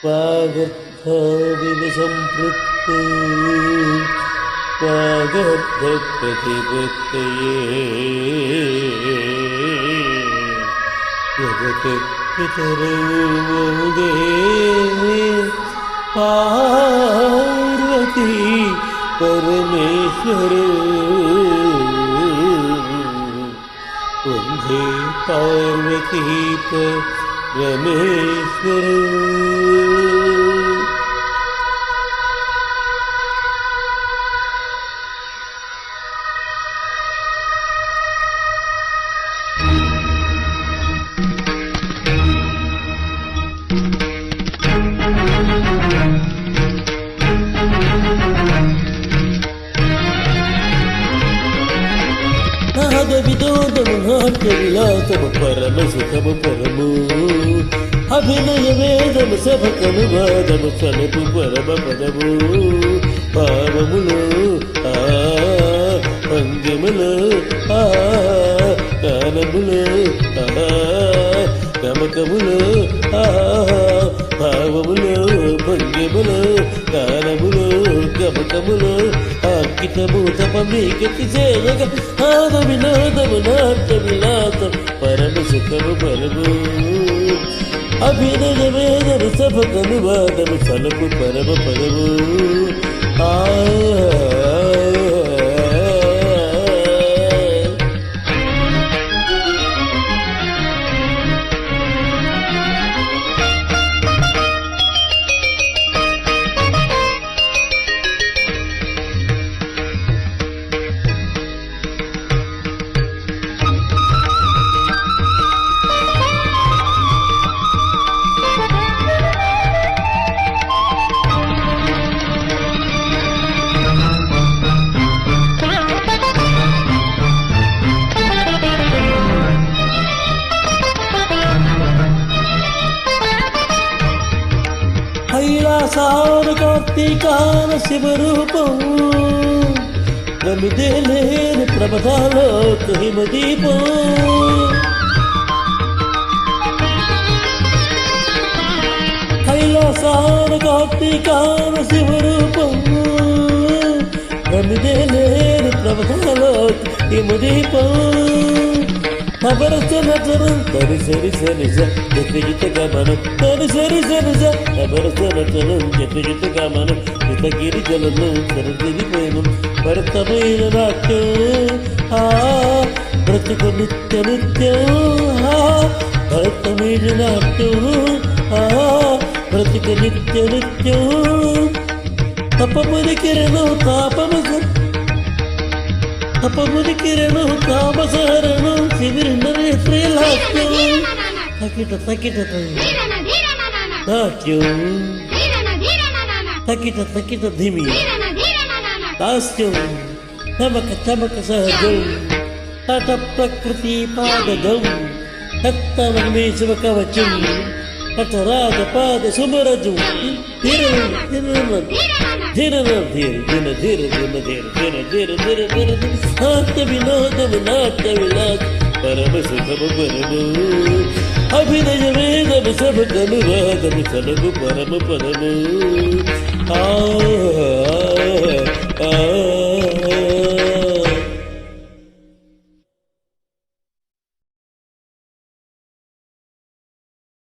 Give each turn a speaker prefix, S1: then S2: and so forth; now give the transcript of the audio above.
S1: వాగర్థ వివసంపృక్తు వాగర్థ ప్రతిపత్తయే జగత్పితరౌ వందే పార్వతీ పరమేశ్వరౌ వందే పార్వతీ పరమేశ్వరౌ. వినోదము నాట్య విలాసము పరమ సుఖము పరము అభినయ వేదము సభకను వాదము సలుపు పరమ పదము భావములు భంగిములు గానములు గమకములు భావములు భంగిములు గానములు గమకములు అంకితము తపమీకటి చేయగ ఆద వినోదము నాట్య విలాసం పరమ సుఖము పరము అభినయ వేదము సభకను వాదము సలుపు పరమ పదము కైలాసాన కార్తీకాన శివరూపం రమిదేలేని ప్రభాలో హిమదీపం కైలాసాన కార్తీకాన శివరూపం రమిదేలేని ప్రభాలో హిమదీపం అబరసనచరం తరి సరి సరి జత గమనం తరి సరి సరి అబరసనచరం జత గమనం హితగిరి జలనం సరదిపోయినం భరతమైన నాట్యం బ్రతుకు నిత్య నిత్యం భరతమైన నాట్యం బ్రతుకు నిత్య నిత్యం తపముని కిరణం తపముని కిరణం తాపసహరణం శిబిరందరే శ్రీలాస్యం తకిట తకిట నాట్యం తకిట తకిట ధిమి దాస్యం చమక చమక సహజం తట ప్రకృతి పాదజం తత్తమేశివ కవచం తట రాజపాద సుమరజం ధీర ధీర ధీర ధీర ధీర ధీర ధీర ధీర ధీర ధీర నాట్య వినోదము నాట్య విలాస పరమ సుఖము పరము అభినయ వేదము సభకను వాదము సలగు పరమ పరము